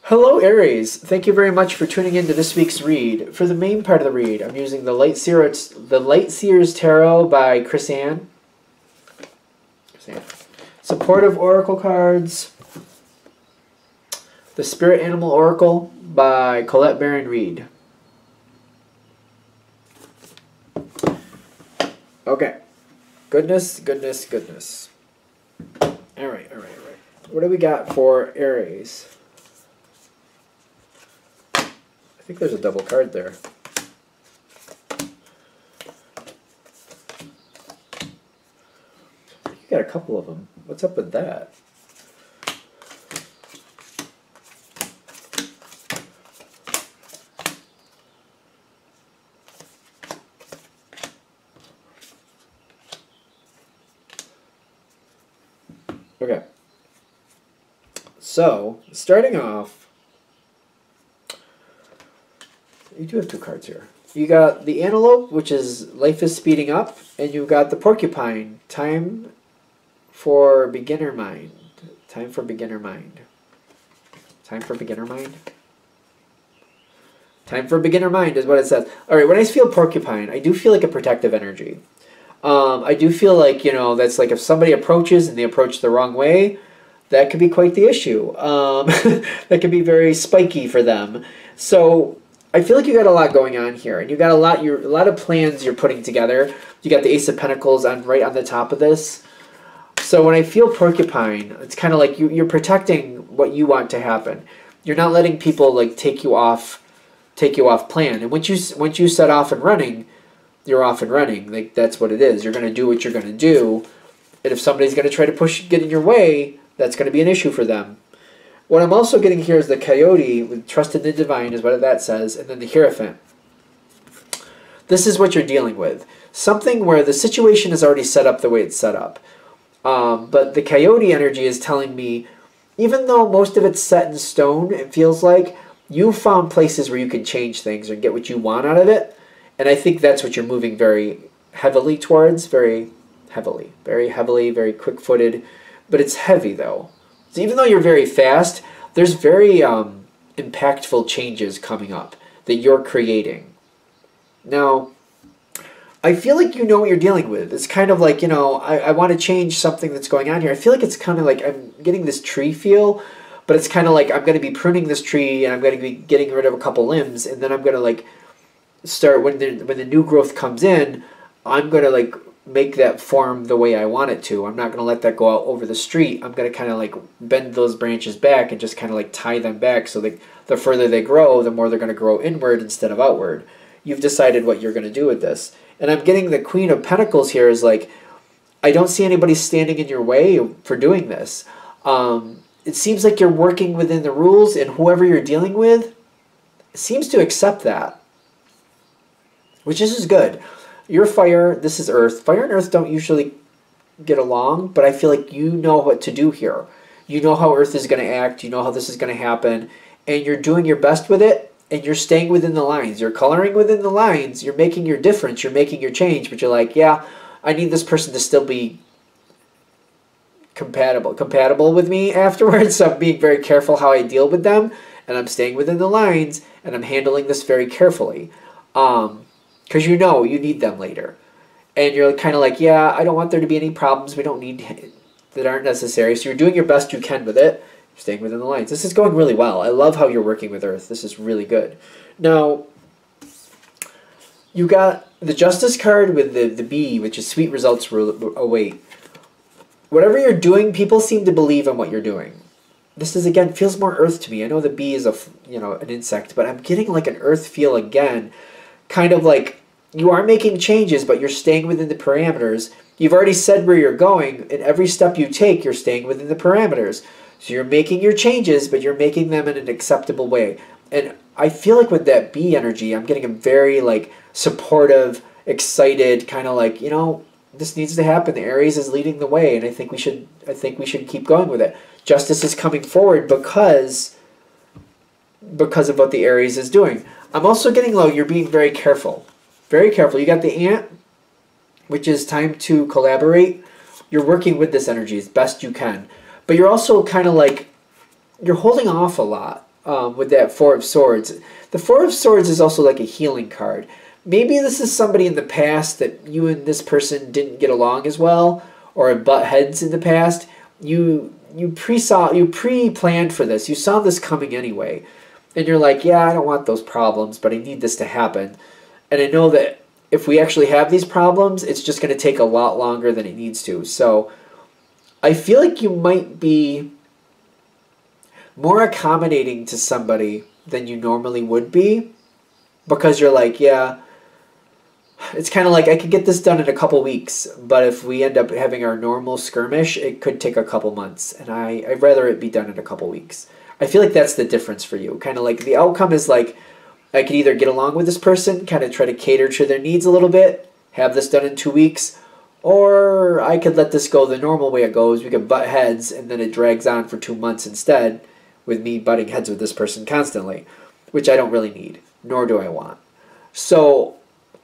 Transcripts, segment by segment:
Hello Aries, thank you very much for tuning in to this week's read. For the main part of the read, I'm using the Light Seers Tarot by Chris Ann. Supportive Oracle cards. The Spirit Animal Oracle by Colette Baron Reed. Okay. Goodness. Alright. What do we got for Aries? I think there's a double card there. You got a couple of them. What's up with that? Okay. So, starting off, you do have two cards here. You got the antelope, which is life is speeding up, and you've got the porcupine, time for beginner mind. Time for beginner mind. Time for beginner mind. Time for beginner mind is what it says. All right, when I feel porcupine, I do feel like a protective energy. I do feel like, you know, that's like if somebody approaches and they approach the wrong way, that could be quite the issue. That could be very spiky for them. So I feel like you got a lot going on here, and you got a lot of plans you're putting together. You got the Ace of Pentacles right on the top of this. So when I feel porcupine, it's kind of like you're protecting what you want to happen. You're not letting people like take you off plan. And once you set off and running, you're off and running. Like that's what it is. You're going to do what you're going to do. And if somebody's going to try to get in your way, that's going to be an issue for them. What I'm also getting here is the coyote with trust in the divine is what that says, and then the Hierophant. This is what you're dealing with. Something where the situation is already set up the way it's set up. But the coyote energy is telling me, even though most of it's set in stone, it feels like you found places where you can change things and get what you want out of it. And I think that's what you're moving very heavily towards, very heavily, very quick-footed. But it's heavy, though. So even though you're very fast, there's very impactful changes coming up that you're creating. Now, I feel like you know what you're dealing with. It's kind of like, you know, I want to change something that's going on here. I feel like it's kind of like I'm getting this tree feel, but it's kind of like I'm going to be pruning this tree and I'm going to be getting rid of a couple limbs, and then I'm going to like start when the new growth comes in, I'm going to like make that form the way I want it to. I'm not going to let that go out over the street. I'm going to kind of like bend those branches back and just kind of like tie them back so that the further they grow, the more they're going to grow inward instead of outward. You've decided what you're going to do with this. And I'm getting the Queen of Pentacles here is like, I don't see anybody standing in your way for doing this. It seems like you're working within the rules, and whoever you're dealing with seems to accept that, which is good. You're fire, this is earth. Fire and earth don't usually get along, but I feel like you know what to do here. You know how earth is going to act. You know how this is going to happen. And you're doing your best with it, and you're staying within the lines. You're coloring within the lines. You're making your difference. You're making your change. But you're like, yeah, I need this person to still be compatible with me afterwards. So I'm being very careful how I deal with them, and I'm staying within the lines, and I'm handling this very carefully. Because you know you need them later. And you're kind of like, yeah, I don't want there to be any problems we don't need that aren't necessary. So you're doing your best you can with it. You're staying within the lines. This is going really well. I love how you're working with Earth. This is really good. Now, you got the Justice card with the bee, which is sweet results await. Whatever you're doing, people seem to believe in what you're doing. This is, again, feels more Earth to me. I know the bee is an insect, but I'm getting like an Earth feel again. Kind of like you are making changes, but you're staying within the parameters. You've already said where you're going, and every step you take, you're staying within the parameters. So you're making your changes, but you're making them in an acceptable way. And I feel like with that bee energy, I'm getting a very like supportive, excited, kind of like, you know, this needs to happen. The Aries is leading the way, and I think we should keep going with it. Justice is coming forward because of what the Aries is doing. I'm also getting low. You're being very careful. Very careful. You got the ant, which is time to collaborate. You're working with this energy as best you can. But you're also kind of like, you're holding off a lot. with that Four of Swords. The Four of Swords is also like a healing card. Maybe this is somebody in the past that you and this person didn't get along as well, or butt heads in the past. You pre-planned for this. You saw this coming anyway. And you're like, yeah, I don't want those problems, but I need this to happen. And I know that if we actually have these problems, it's just going to take a lot longer than it needs to. So I feel like you might be more accommodating to somebody than you normally would be, because you're like, yeah, it's kind of like I could get this done in a couple weeks, but if we end up having our normal skirmish, it could take a couple months, and I'd rather it be done in a couple weeks. I feel like that's the difference for you. Kind of like the outcome is like, I could either get along with this person, kind of try to cater to their needs a little bit, have this done in 2 weeks, or I could let this go the normal way it goes. We could butt heads, and then it drags on for 2 months instead, with me butting heads with this person constantly, which I don't really need, nor do I want. So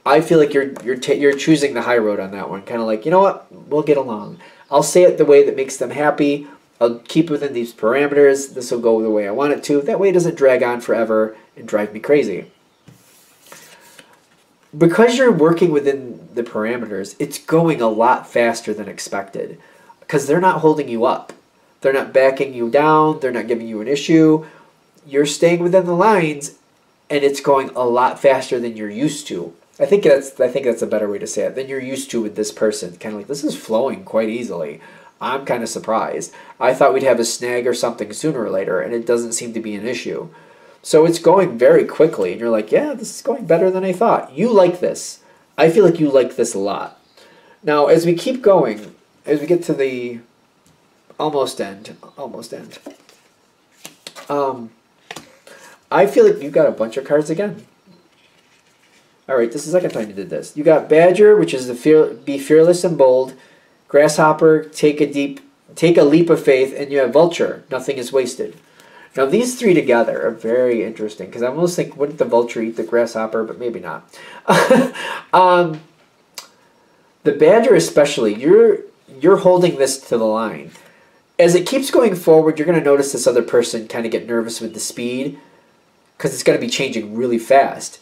I feel like you're choosing the high road on that one. Kind of like, you know what, we'll get along. I'll say it the way that makes them happy. I'll keep within these parameters. This will go the way I want it to. That way it doesn't drag on forever and drive me crazy. Because you're working within the parameters, it's going a lot faster than expected. Because they're not holding you up. They're not backing you down. They're not giving you an issue. You're staying within the lines, and it's going a lot faster than you're used to. I think that's a better way to say it, than you're used to with this person. Kind of like, this is flowing quite easily. I'm kind of surprised. I thought we'd have a snag or something sooner or later, and it doesn't seem to be an issue. So it's going very quickly, and you're like, yeah, this is going better than I thought. You like this. I feel like you like this a lot. Now, as we keep going, as we get to the almost end, I feel like you got a bunch of cards again. All right, this is the second time you did this. You got Badger, which is be fearless and bold. Grasshopper, take a leap of faith, and you have Vulture, nothing is wasted. Now these three together are very interesting, because I almost think, wouldn't the Vulture eat the Grasshopper? But maybe not. The Badger especially, you're holding this to the line. As it keeps going forward, you're going to notice this other person kind of get nervous with the speed, because it's going to be changing really fast.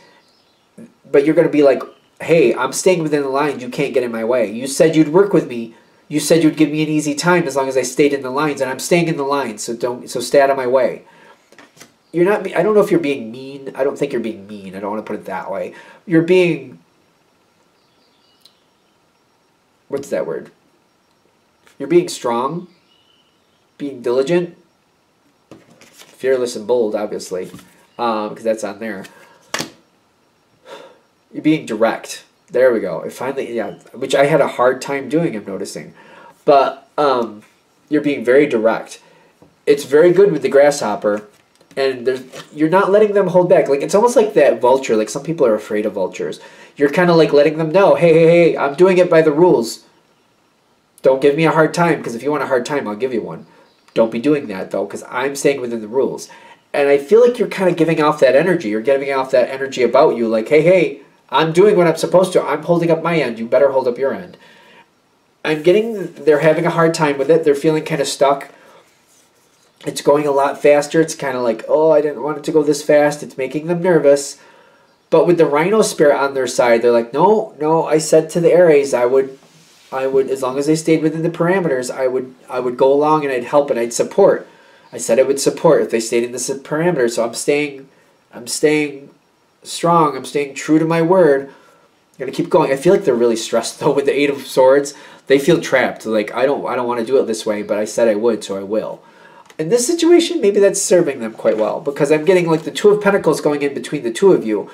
But you're going to be like, hey, I'm staying within the lines. You can't get in my way. You said you'd work with me. You said you'd give me an easy time as long as I stayed in the lines, and I'm staying in the lines. So stay out of my way. You're not. I don't know if you're being mean. I don't think you're being mean. I don't want to put it that way. You're being. What's that word? You're being strong, being diligent, fearless and bold, obviously, because that's on there. You're being direct. There we go. It finally, yeah, which I had a hard time doing, I'm noticing. But you're being very direct. It's very good with the Grasshopper, and you're not letting them hold back. Like, it's almost like that Vulture. Like, some people are afraid of vultures. You're kind of like letting them know, hey, I'm doing it by the rules. Don't give me a hard time, because if you want a hard time, I'll give you one. Don't be doing that, though, because I'm staying within the rules. And I feel like you're kind of giving off that energy. You're giving off that energy about you, like, hey, I'm doing what I'm supposed to. I'm holding up my end. You better hold up your end. I'm getting, they're having a hard time with it. They're feeling kind of stuck. It's going a lot faster. It's kind of like, oh, I didn't want it to go this fast. It's making them nervous. But with the Rhino Spirit on their side, they're like, no, I said to the Aries, I would, as long as they stayed within the parameters, I would go along and I'd help and I'd support. I said I would support if they stayed in the parameters. So I'm staying strong. I'm staying true to my word. I'm gonna keep going. I feel like they're really stressed though with the Eight of Swords. They feel trapped. Like, I don't want to do it this way, but I said I would, so I will. In this situation, maybe that's serving them quite well, because I'm getting like the Two of Pentacles going in between the two of you.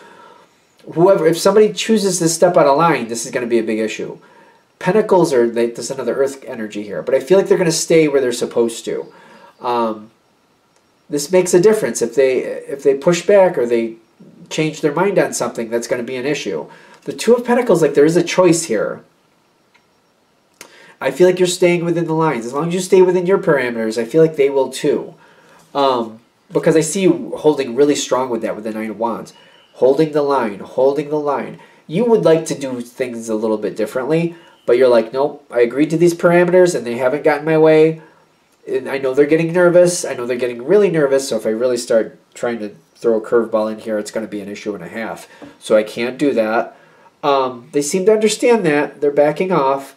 If somebody chooses to step out of line, this is going to be a big issue. Pentacles are, there's another earth energy here, but I feel like they're going to stay where they're supposed to. This makes a difference. If they push back or they change their mind on something, that's going to be an issue. The Two of Pentacles, like, there is a choice here. I feel like you're staying within the lines. As long as you stay within your parameters, I feel like they will too. Because I see you holding really strong with that, with the Nine of Wands. Holding the line, holding the line. You would like to do things a little bit differently, but you're like, nope, I agreed to these parameters and they haven't gotten my way. And I know they're getting nervous. I know they're getting really nervous. So if I really start trying to throw a curveball in here, it's going to be an issue and a half. So I can't do that. They seem to understand that. They're backing off.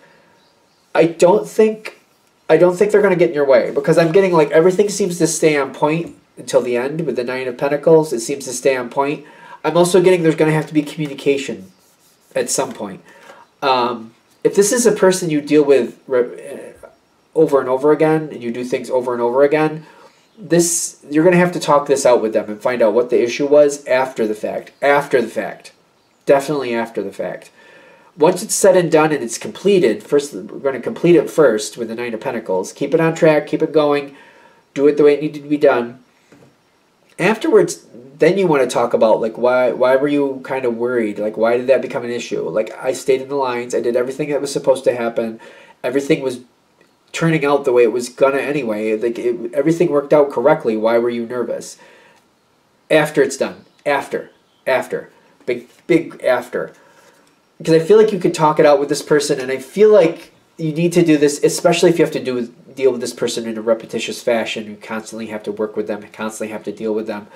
I don't think they're going to get in your way, because I'm getting like everything seems to stay on point until the end with the Nine of Pentacles. It seems to stay on point. I'm also getting there's going to have to be communication at some point. If this is a person you deal with over and over again, and you do things over and over again, you're going to have to talk this out with them and find out what the issue was after the fact. After the fact. Definitely after the fact. Once it's said and done and it's completed, first we're going to complete it first with the Nine of Pentacles. Keep it on track, keep it going, do it the way it needed to be done. Afterwards, then you want to talk about like why were you kind of worried? Like, why did that become an issue? Like, I stayed in the lines, I did everything that was supposed to happen. Everything was turning out the way it was gonna anyway. Like, everything worked out correctly. Why were you nervous? After it's done. After. Big after. Because I feel like you could talk it out with this person, and I feel like you need to do this, especially if you have to deal with this person in a repetitious fashion. You constantly have to work with them, constantly have to deal with them.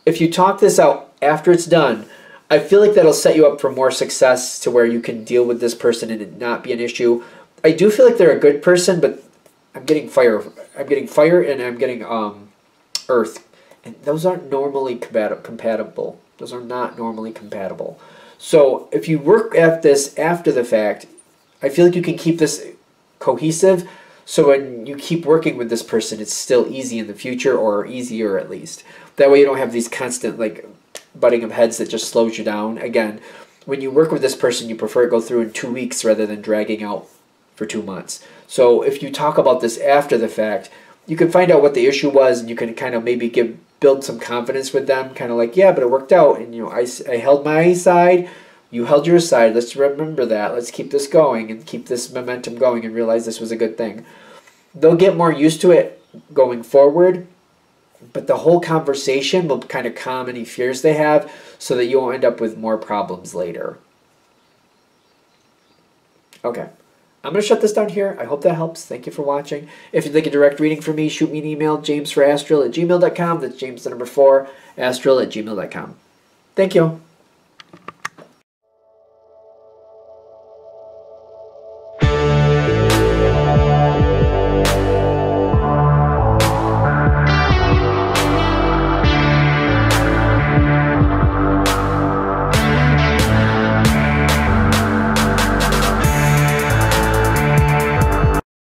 If you talk this out after it's done, I feel like that'll set you up for more success, to where you can deal with this person and it not be an issue. I do feel like they're a good person, but I'm getting fire. I'm getting fire, and I'm getting earth. And those aren't normally compatible. Those are not normally compatible. So if you work at this after the fact, I feel like you can keep this cohesive, so when you keep working with this person, it's still easy in the future, or easier at least. That way you don't have these constant like butting of heads that just slows you down. Again, when you work with this person, you prefer to go through in 2 weeks rather than dragging out for 2 months. So if you talk about this after the fact, you can find out what the issue was, and you can kind of maybe build some confidence with them, kind of like, yeah, but it worked out, and I held my side, you held your side. Let's remember that. Let's keep this going and keep this momentum going, and realize this was a good thing. They'll get more used to it going forward, but the whole conversation will kind of calm any fears they have, so that you won't end up with more problems later. Okay. I'm going to shut this down here. I hope that helps. Thank you for watching. If you'd like a direct reading from me, shoot me an email, jamesforastral@gmail.com. That's James the number 4, astral@gmail.com. Thank you.